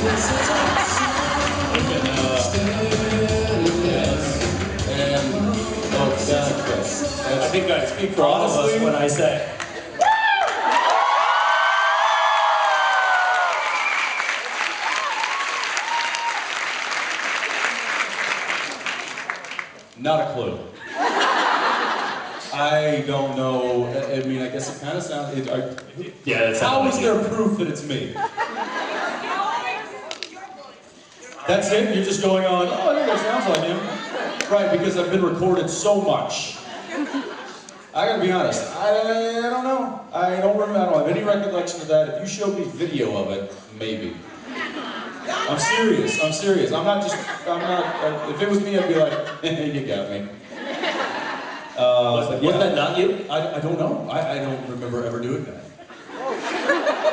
I think I speak for all of us when I say, not a clue. I don't know. I mean, I guess it kind of sounds. yeah, that's how is there proof that it's me? That's it? You're just going on, oh, I think that sounds like him. Right, because I've been recorded so much. I gotta be honest, I don't know. I don't have any recollection of that. If you showed me video of it, maybe. I'm serious, I'm not, if it was me, I'd be like, you got me. Was that not you? I don't know. I don't remember ever doing that.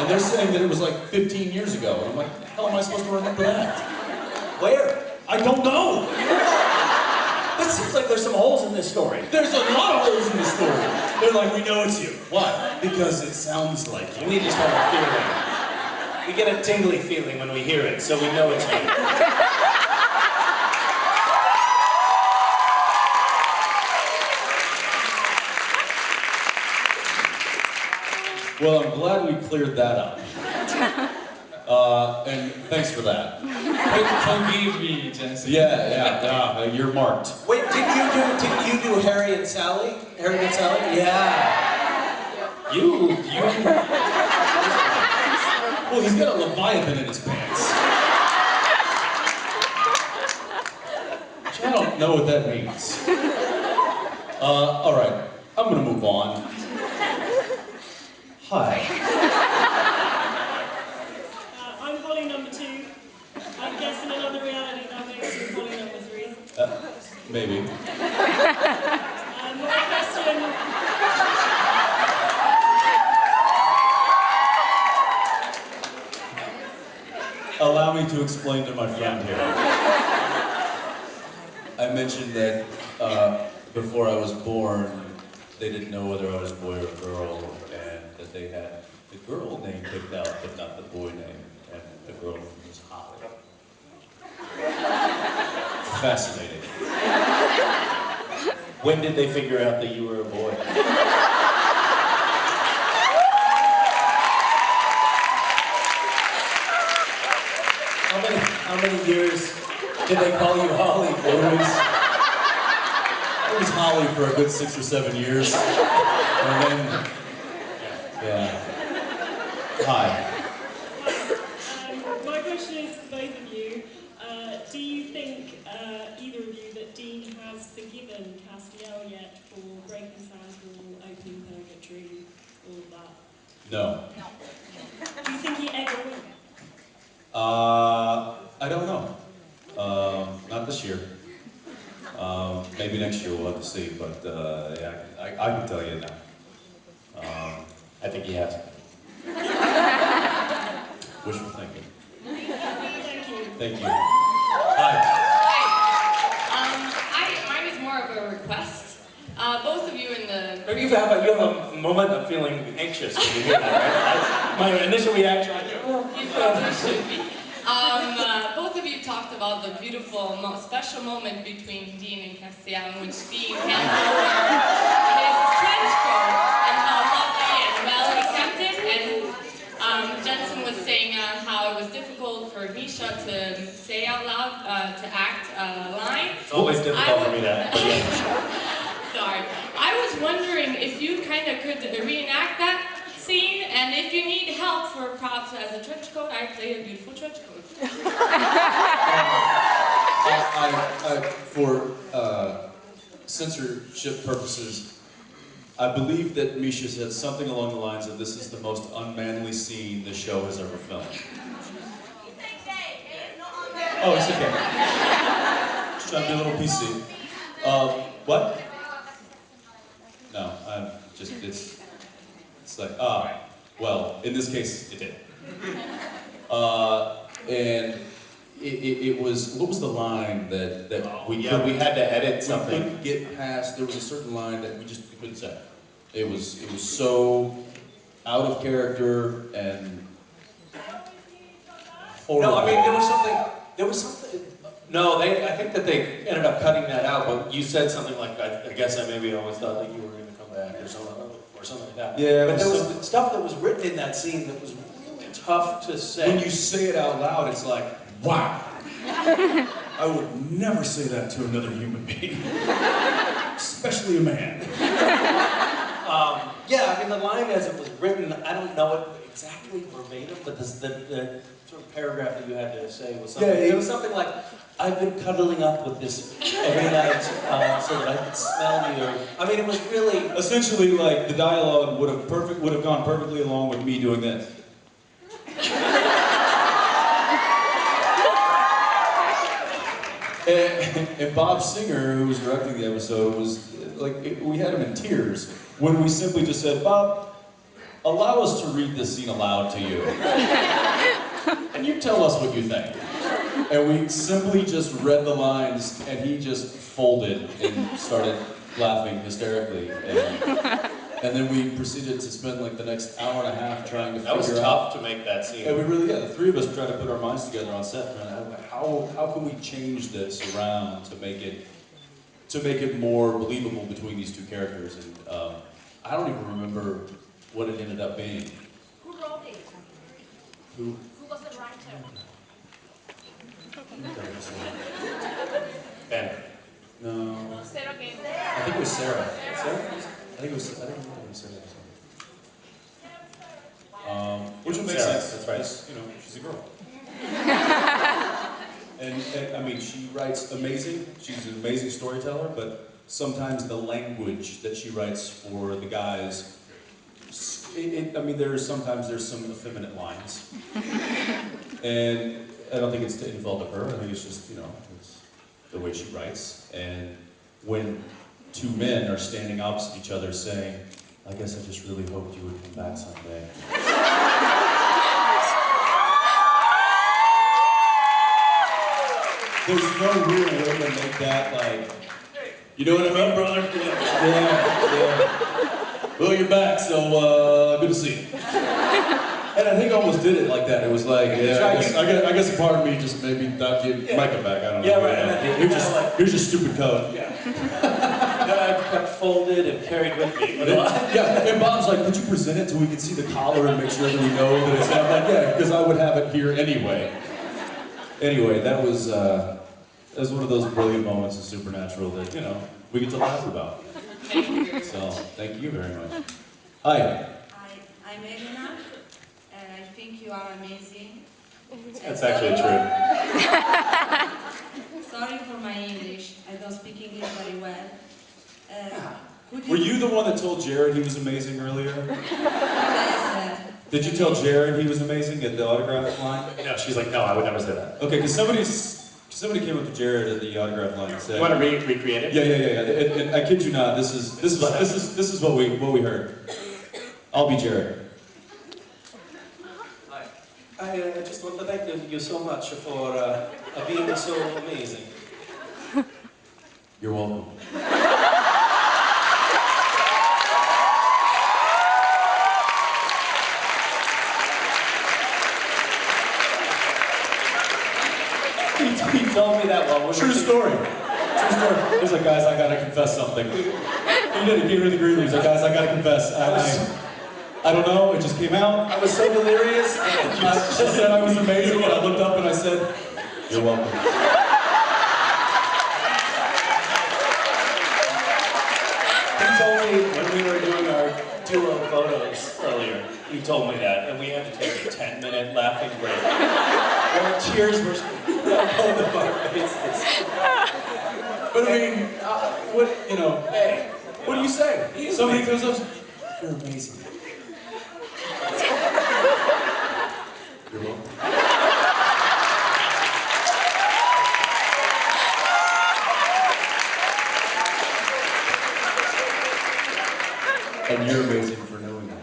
And they're saying that it was like 15 years ago. And I'm like, the hell am I supposed to remember that? Where? I don't know. It seems like there's some holes in this story. There's a lot of holes in this story. They're like, we know it's you. Why? Because it sounds like you. We just have a feeling. We get a tingly feeling when we hear it, so we know it's you. Well, I'm glad we cleared that up. And thanks for that. Forgive me, Jensen. Yeah, you're marked. Wait, didn't you do Harry and Sally? Harry and Sally? Yeah. You. Well, he's got a Leviathan in his pants. Which I don't know what that means. All right, I'm gonna move on. Hi. I'm Holly number 2. I guess in another reality that makes you Holly number 3. Maybe. My question... Allow me to explain to my friend here. I mentioned that before I was born, they didn't know whether I was a boy or a girl, and that they had the girl name picked out, but not the boy name, and the girl name was Holly. Fascinating. When did they figure out that you were a boy? How many years did they call you Holly? It was Holly for a good 6 or 7 years. And then, yeah. Hi. My question is for both of you. Do you think, either of you, that Dean has forgiven Castiel yet for breaking Sam's rule, opening purgatory, all of that? No. Do you think he ever will? I don't know. Not this year. Maybe next year we'll have to see, but yeah, I can tell you now. I think he has. Wishful thinking. Thank you. Thank you. Hi. Mine is more of a request. Both of you in the... You have a moment of feeling anxious when you hear that, right? My initial reaction, You probably should be. Both of you talked about the beautiful, special moment between Dean and Castiel, in which Dean handed over his trench coat and how lovely and well he kept it. And Jensen was saying how it was difficult for Misha to say out loud, to act a line. It's always difficult for me to. Sorry. I was wondering if you kind of could reenact that scene, and if you need help for props as a trench coat, I play a beautiful trench coat. For censorship purposes, I believe that Misha said something along the lines of, "This is the most unmanly scene the show has ever filmed." Oh, it's okay. Just trying to be a little PC. What? No, I'm just, it's like, well, in this case, it did. And it was, what was the line that we had to edit something. We couldn't get past. There was a certain line that we couldn't say. It was so out of character and horrible. No, I mean, there was something, no, I think that they ended up cutting that out, but you said something like, I guess I maybe always thought that you were going to come back or something like that. Yeah, but there was stuff that was written in that scene that was really tough to say. When you say it out loud, it's like, wow. I would never say that to another human being, especially a man. Yeah, I mean, the line as it was written, I don't know it exactly verbatim, but the sort of paragraph that you had to say was something, it was something like, I've been cuddling up with this every night so that I could smell you. I mean, it was really... Essentially, like, the dialogue would have gone perfectly along with me doing this. And Bob Singer, who was directing the episode, was like, we had him in tears when we simply just said, Bob, allow us to read this scene aloud to you. And you tell us what you think. And we simply just read the lines, and he just folded and started laughing hysterically. And then we proceeded to spend like the next hour and a half trying to figure out... That was tough to make that scene. And we really, the three of us tried to put our minds together on set, man. How can we change this around to make it more believable between these two characters? And I don't even remember what it ended up being. Who wrote it? Who? Who was the writer? Ben. No. Sarah Gay. I think it was Sarah. Sarah? I think it was Sarah. Which would make sense. That's right. Because, you know, she's a girl. and I mean, she writes amazing. She's an amazing storyteller, but sometimes the language that she writes for the guys, I mean, sometimes there's some effeminate lines. And I don't think it's to insult of her. I think it's just, you know, it's the way she writes. And when two men are standing opposite each other saying, I guess I just really hoped you would come back someday. There's no real way to make that like, you know what I mean, brother? Yeah. Well, you're back, so good to see you. And I think I almost did it like that. It was like, yeah, I guess a part of me just maybe thought you might come back. I don't know. Yeah, right. Here's your stupid code. Yeah. That I kept folded and carried with me. Yeah, and Bob's like, could you present it so we can see the collar and make sure that we know that it's not like, yeah, because I would have it here anyway. Anyway, that was one of those brilliant moments of Supernatural that, you know, we get to laugh about. So, thank you very much. Hi. I'm Elena, and I think you are amazing. That's actually true. Sorry for my English. I don't speak English very well. Were you the one that told Jared he was amazing earlier? Yes, Did you tell Jared he was amazing at the autograph line? No, she's like, no, I would never say that. Okay, because somebody came up to Jared at the autograph line and said, You want to recreate it? Yeah. And I kid you not, this is what we heard. I'll be Jared. I just want to thank you so much for being so amazing. You're welcome. He told me that while we True story. He's like, guys, I gotta confess something. He did. He came to the green room. He's like, guys, I gotta confess. I don't know. It just came out. I was so delirious. I said I was amazing, and I looked up and I said, "You're welcome." He told me when we were doing our duo photos earlier. He told me that, and we had to take a 10-minute laughing break. Where tears were on both of our faces. But I mean, hey, what do you say? Somebody goes up, "You're amazing." You're welcome. And you're amazing for knowing that.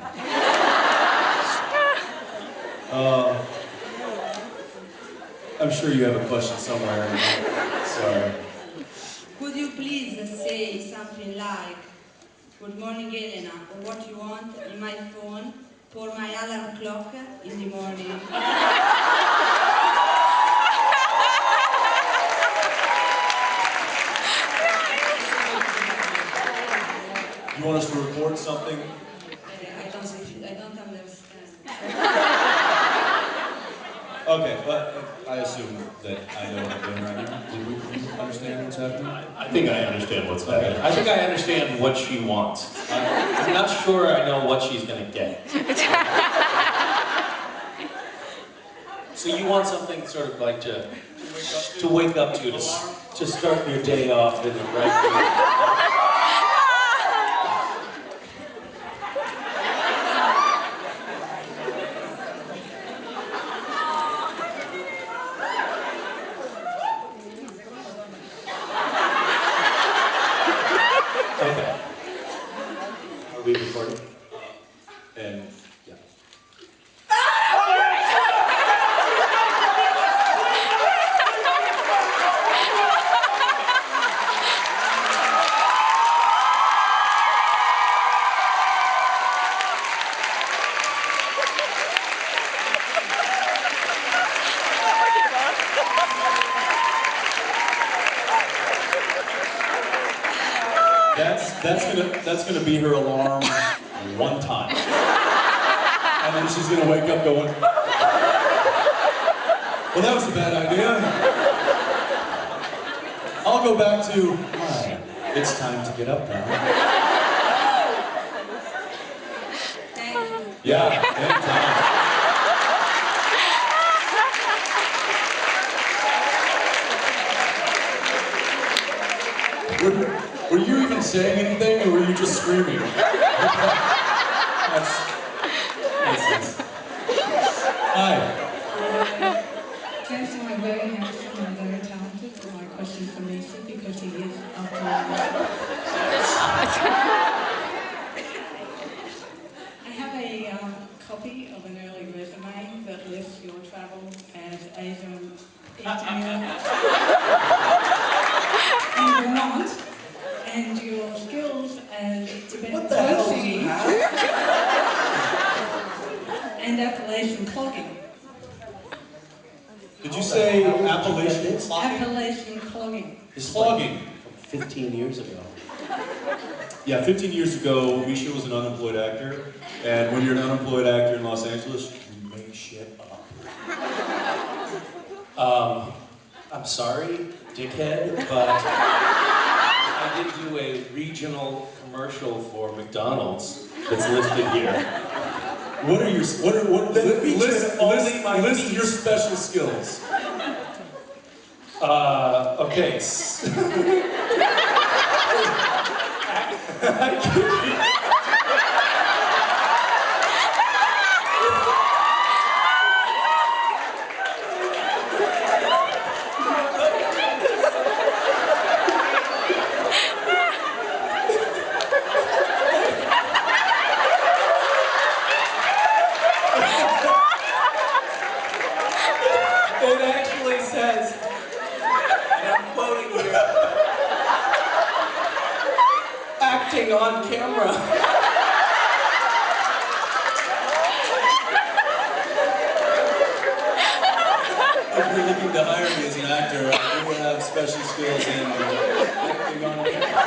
I'm sure you have a question somewhere. Sorry. Could you please say something like, "Good morning, Elena," or what you want in my phone for my alarm clock in the morning? us to record something? I don't understand. Okay, but I assume that I know what I'm doing right now. Do you understand what's happening? I think I understand what's happening. I think I understand what she wants. I'm not sure I know what she's going to get. So you want something sort of like to wake up to start your day off in the right mood. Okay. Are we recording? And yeah. That's gonna be her alarm one time. And then she's gonna wake up going, well, that was a bad idea. I'll go back to, hi, it's time to get up now. Thank you. Yeah, anytime. Were you even saying anything, or were you just screaming? That's Hi. Jensen, I'm very handsome and very talented. So my question for Misha, because he is after all. I have a copy of an early resume that lists your travel as Asian engineer in Vermont, and your skills as Tibetan folk singing and Appalachian clogging. Did you say Appalachian clogging? Appalachian clogging. Clogging. 15 years ago. Yeah, 15 years ago, Misha was an unemployed actor, and when you're an unemployed actor in Los Angeles, you make shit up. I'm sorry, dickhead, but I did do a regional commercial for McDonald's that's listed here. What are your list your special skills? Okay. It actually says, and I'm quoting here, acting on camera. If you're looking to hire me as an actor, I do have special skills in acting on camera.